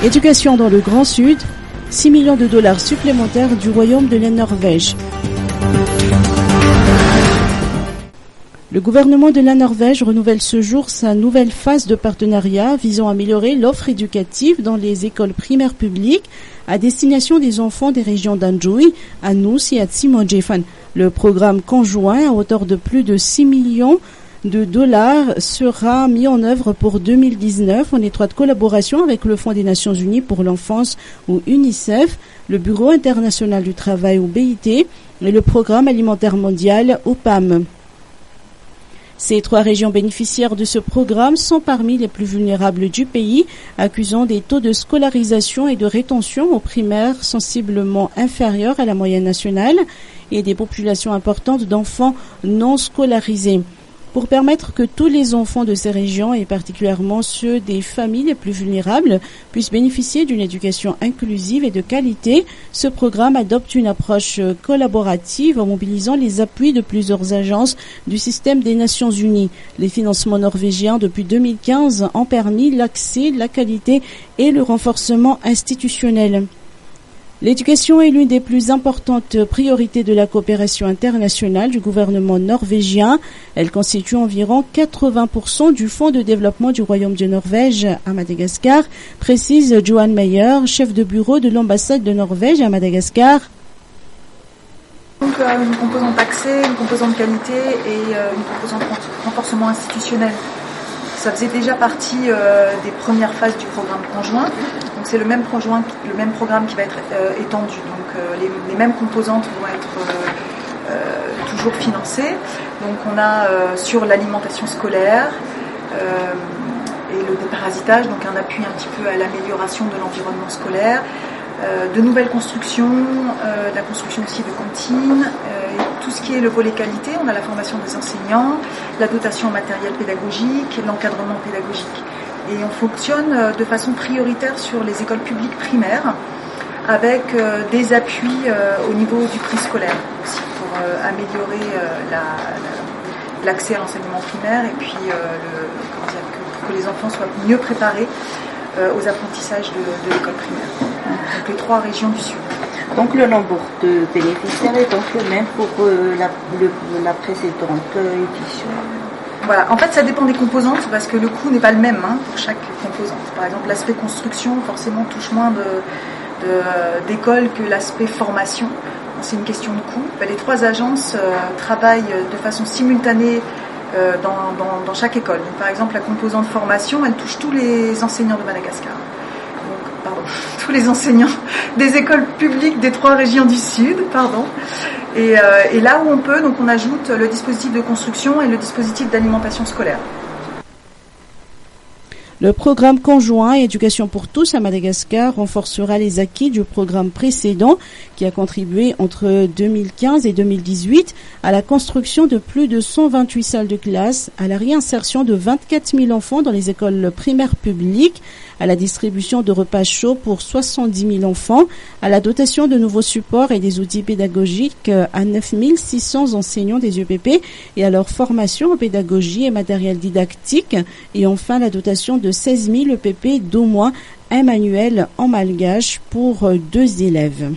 Éducation dans le Grand Sud, 6 millions de dollars supplémentaires du Royaume de la Norvège. Le gouvernement de la Norvège renouvelle ce jour sa nouvelle phase de partenariat visant à améliorer l'offre éducative dans les écoles primaires publiques à destination des enfants des régions d'Anjouy, Anus et Atsimojefan. Le programme conjoint à hauteur de plus de 6 millions de dollars sera mis en œuvre pour 2019 en étroite collaboration avec le Fonds des Nations Unies pour l'enfance ou UNICEF, le Bureau international du travail ou BIT et le Programme alimentaire mondial ou PAM. Ces 3 régions bénéficiaires de ce programme sont parmi les plus vulnérables du pays, accusant des taux de scolarisation et de rétention au primaire sensiblement inférieurs à la moyenne nationale et des populations importantes d'enfants non scolarisés. Pour permettre que tous les enfants de ces régions, et particulièrement ceux des familles les plus vulnérables, puissent bénéficier d'une éducation inclusive et de qualité, ce programme adopte une approche collaborative en mobilisant les appuis de plusieurs agences du système des Nations Unies. Les financements norvégiens depuis 2015 ont permis l'accès, la qualité et le renforcement institutionnel. L'éducation est l'une des plus importantes priorités de la coopération internationale du gouvernement norvégien. Elle constitue environ 80% du Fonds de développement du Royaume de Norvège à Madagascar, précise Johan Meyer, chef de bureau de l'ambassade de Norvège à Madagascar. Donc une composante accès, une composante qualité et une composante renforcement institutionnel. Ça faisait déjà partie des premières phases du programme conjoint. Donc c'est le même programme qui va être étendu. Donc les mêmes composantes vont être toujours financées. Donc on a sur l'alimentation scolaire et le déparasitage, donc un appui un petit peu à l'amélioration de l'environnement scolaire, de nouvelles constructions, de la construction aussi de cantines, et tout ce qui est le volet qualité. On a la formation des enseignants, la dotation en matériel pédagogique, l'encadrement pédagogique. Et on fonctionne de façon prioritaire sur les écoles publiques primaires avec des appuis au niveau du préscolaire aussi pour améliorer l'accès à l'enseignement primaire et puis pour que les enfants soient mieux préparés aux apprentissages de l'école primaire. Donc les 3 régions du Sud. Donc le nombre de bénéficiaires est donc le même pour la précédente édition. Voilà, en fait ça dépend des composantes parce que le coût n'est pas le même pour chaque composante. Par exemple l'aspect construction forcément touche moins d'écoles que l'aspect formation. C'est une question de coût. Les 3 agences travaillent de façon simultanée dans chaque école. Donc, par exemple la composante formation, elle touche tous les enseignants de Madagascar. Tous les enseignants des écoles publiques des 3 régions du Sud, Et là où on peut, donc on ajoute le dispositif de construction et le dispositif d'alimentation scolaire. Le programme conjoint Éducation pour tous à Madagascar renforcera les acquis du programme précédent qui a contribué entre 2015 et 2018 à la construction de plus de 128 salles de classe, à la réinsertion de 24 000 enfants dans les écoles primaires publiques, à la distribution de repas chauds pour 70 000 enfants, à la dotation de nouveaux supports et des outils pédagogiques à 9 600 enseignants des EPP et à leur formation en pédagogie et matériel didactique, et enfin la dotation de 16 000 EPP d'au moins un manuel en malgache pour 2 élèves.